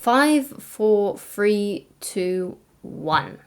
5, 4, 3, 2, 1.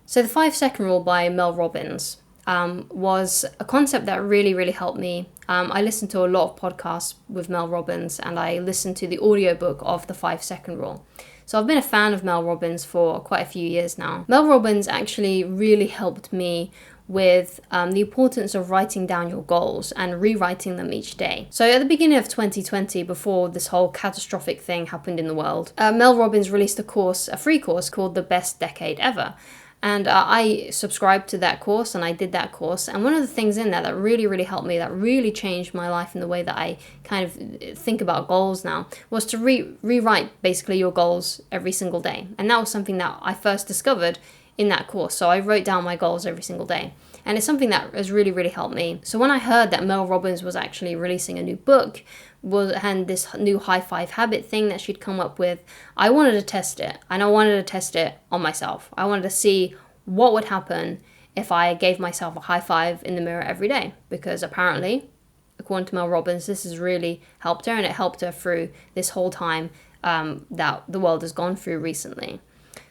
So the 5-second rule by Mel Robbins was a concept that really, really helped me. I listened to a lot of podcasts with Mel Robbins, and I listened to the audiobook of the 5-second rule. So I've been a fan of Mel Robbins for quite a few years now. Mel Robbins actually really helped me with the importance of writing down your goals and rewriting them each day. So at the beginning of 2020, before this whole catastrophic thing happened in the world, Mel Robbins released a free course called The Best Decade Ever. And I subscribed to that course, and I did that course. And one of the things in there that really, really helped me, that really changed my life in the way that I kind of think about goals now, was to rewrite basically your goals every single day. And that was something that I first discovered in that course. So I wrote down my goals every single day. And it's something that has really, really helped me. So when I heard that Mel Robbins was actually releasing a new book, and this new high 5 habit thing that she'd come up with, I wanted to test it. And I wanted to test it on myself. I wanted to see what would happen if I gave myself a high 5 in the mirror every day. Because apparently, according to Mel Robbins, this has really helped her, and it helped her through this whole time that the world has gone through recently.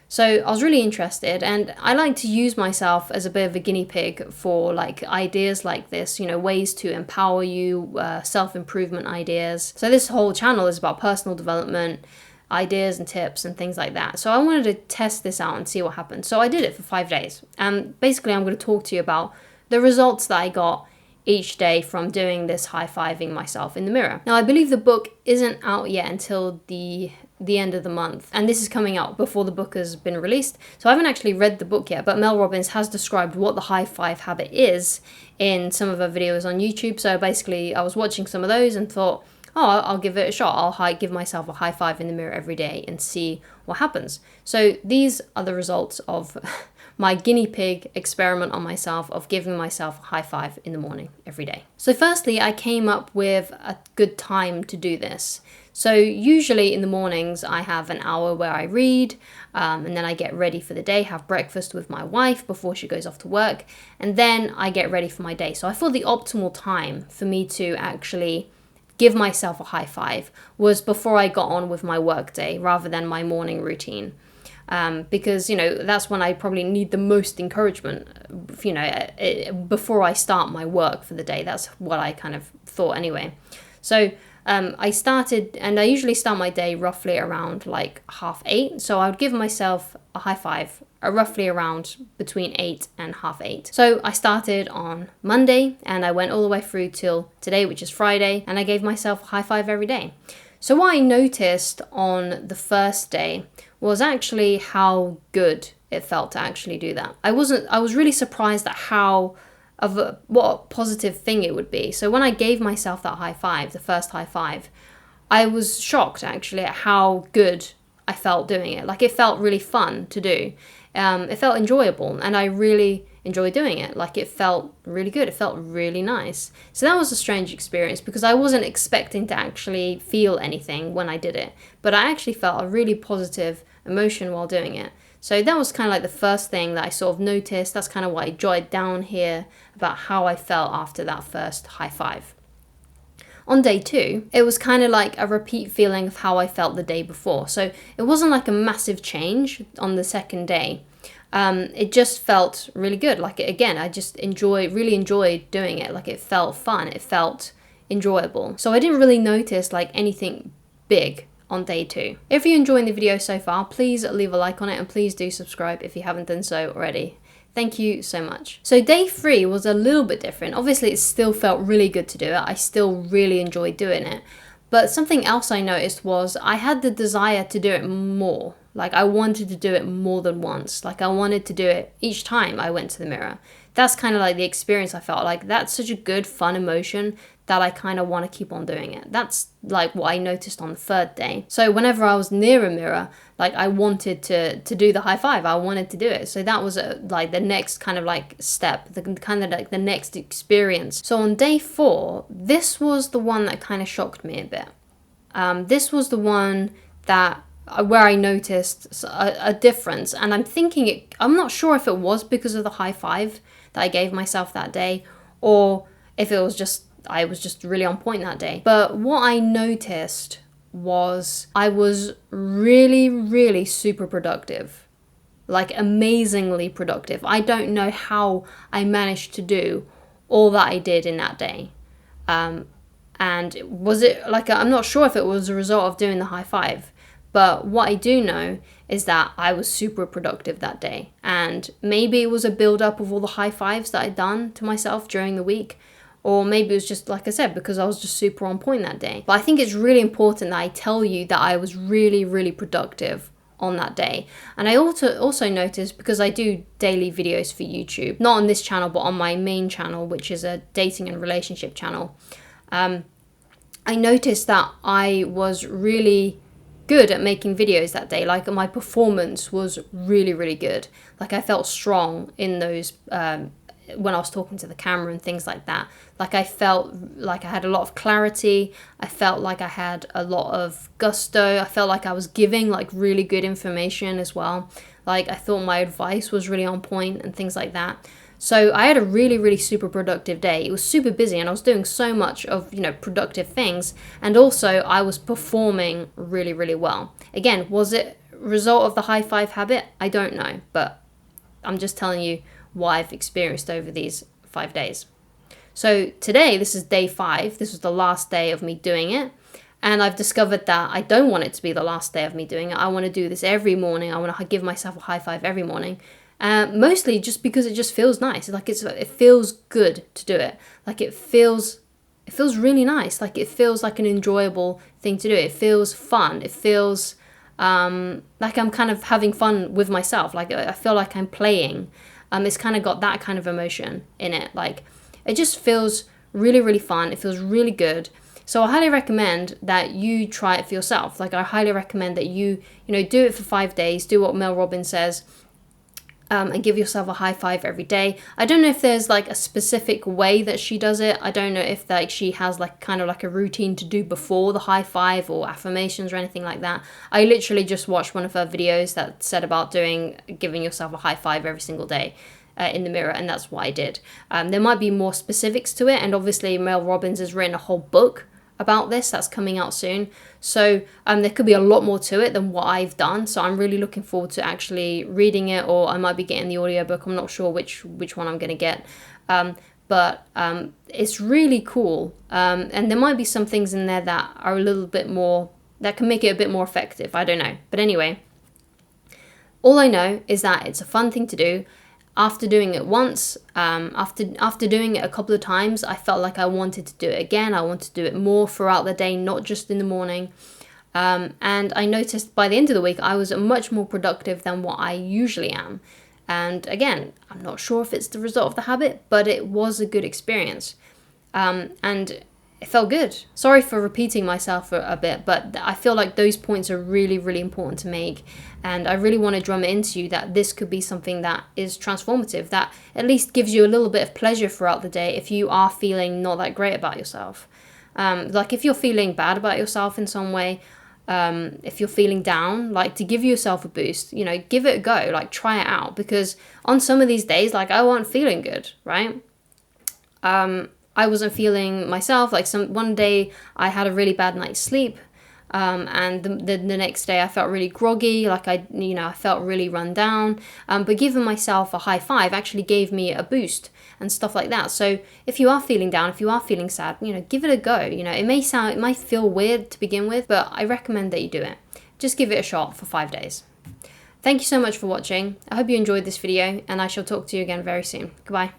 So I was really interested, and I like to use myself as a bit of a guinea pig for like ideas like this, ways to empower you, self-improvement ideas. So this whole channel is about personal development, ideas and tips and things like that. So I wanted to test this out and see what happened. So I did it for 5 days. And basically I'm going to talk to you about the results that I got each day from doing this high-fiving myself in the mirror. Now, I believe the book isn't out yet until the end of the month, and this is coming out before the book has been released, so I haven't actually read the book yet, but Mel Robbins has described what the high 5 habit is in some of her videos on YouTube. So basically I was watching some of those and thought, I'll give it a shot. I'll give myself a high 5 in the mirror every day and see what happens. So these are the results of my guinea pig experiment on myself, of giving myself a high 5 in the morning every day. So firstly, I came up with a good time to do this. So usually in the mornings I have an hour where I read, and then I get ready for the day, have breakfast with my wife before she goes off to work, and then I get ready for my day. So I thought the optimal time for me to actually give myself a high 5 was before I got on with my work day rather than my morning routine. Because, that's when I probably need the most encouragement, before I start my work for the day. That's what I kind of thought anyway. So I started, and I usually start my day roughly around like 7:30. So I would give myself a high 5 roughly around between 8 and 7:30. So I started on Monday and I went all the way through till today, which is Friday, and I gave myself a high 5 every day. So what I noticed on the first day was actually how good it felt to actually do that. I was really surprised at what a positive thing it would be. So when I gave myself that high 5, the first high 5, I was shocked actually at how good I felt doing it. Like, it felt really fun to do. It felt enjoyable, and I really enjoyed doing it. Like, it felt really good. It felt really nice. So that was a strange experience because I wasn't expecting to actually feel anything when I did it, but I actually felt a really positive emotion while doing it. So that was kind of like the first thing that I sort of noticed. That's kind of what I jotted down here about how I felt after that first high 5. On day 2, it was kind of like a repeat feeling of how I felt the day before. So it wasn't like a massive change on the second day. It just felt really good. Like, again, I just really enjoyed doing it. Like, it felt fun. It felt enjoyable. So I didn't really notice like anything big on day 2. If you're enjoying the video so far, please leave a like on it, and please do subscribe if you haven't done so already. Thank you so much. So day 3 was a little bit different. Obviously, it still felt really good to do it. I still really enjoyed doing it. But something else I noticed was I had the desire to do it more. Like, I wanted to do it more than once. Like, I wanted to do it each time I went to the mirror. That's kind of like the experience I felt. Like, that's such a good, fun emotion that I kind of want to keep on doing it. That's like what I noticed on the 3rd day. So whenever I was near a mirror, like, I wanted to do the high 5. I wanted to do it. So that was like the next kind of like step, the kind of like the next experience. So on day 4, this was the one that kind of shocked me a bit. This was the one that where I noticed a difference, and I'm not sure if it was because of the high 5 that I gave myself that day, or if it was just I was just really on point that day. But what I noticed was I was really, really super productive. Like amazingly productive. I don't know how I managed to do all that I did in that day. And was it like, I'm not sure if it was a result of doing the high five, but what I do know is that I was super productive that day. And maybe it was a build up of all the high fives that I'd done to myself during the week. Or maybe it was just, like I said, because I was just super on point that day. But I think it's really important that I tell you that I was really, really productive on that day. And I also noticed, because I do daily videos for YouTube, not on this channel, but on my main channel, which is a dating and relationship channel, I noticed that I was really good at making videos that day. Like my performance was really, really good. Like I felt strong in those when I was talking to the camera and things like that. Like I felt like I had a lot of clarity. I felt like I had a lot of gusto. I felt like I was giving like really good information as well. Like I thought my advice was really on point and things like that. So I had a really, really super productive day. It was super busy and I was doing so much of, productive things. And also I was performing really, really well. Again, was it a result of the high five habit? I don't know, but I'm just telling you what I've experienced over these 5 days. So today, this is day 5. This was the last day of me doing it. And I've discovered that I don't want it to be the last day of me doing it. I want to do this every morning. I want to give myself a high five every morning. Mostly just because it just feels nice. Like it feels good to do it. Like it feels really nice. Like it feels like an enjoyable thing to do. It feels fun. It feels like I'm kind of having fun with myself. Like I feel like I'm playing. It's kind of got that kind of emotion in it. Like it just feels really, really fun. It feels really good. So I highly recommend that you try it for yourself. Like I highly recommend that you do it for 5 days. Do what Mel Robbins says. And give yourself a high five every day. I don't know if there's like a specific way that she does it. I don't know if like she has like kind of like a routine to do before the high five or affirmations or anything like that. I literally just watched one of her videos that said about giving yourself a high five every single day in the mirror, and that's what I did. There might be more specifics to it, and obviously Mel Robbins has written a whole book about this that's coming out soon. So there could be a lot more to it than what I've done. So I'm really looking forward to actually reading it, or I might be getting the audiobook. I'm not sure which one I'm going to get. But it's really cool. And there might be some things in there that are a little bit more, that can make it a bit more effective. I don't know. But anyway, all I know is that it's a fun thing to do. After doing it once, after doing it a couple of times, I felt like I wanted to do it again. I wanted to do it more throughout the day, not just in the morning. And I noticed by the end of the week, I was much more productive than what I usually am. And again, I'm not sure if it's the result of the habit, but it was a good experience. And it felt good. Sorry for repeating myself a bit, but I feel like those points are really, really important to make. And I really want to drum it into you that this could be something that is transformative, that at least gives you a little bit of pleasure throughout the day if you are feeling not that great about yourself. Like if you're feeling bad about yourself in some way, if you're feeling down, like to give yourself a boost, give it a go, like try it out. Because on some of these days, like I wasn't feeling good, right? I wasn't feeling myself. Like one day I had a really bad night's sleep. And the next day I felt really groggy, like I felt really run down. But giving myself a high five actually gave me a boost and stuff like that. So if you are feeling down, if you are feeling sad, give it a go. It might feel weird to begin with, but I recommend that you do it. Just give it a shot for 5 days. Thank you so much for watching. I hope you enjoyed this video, and I shall talk to you again very soon. Goodbye.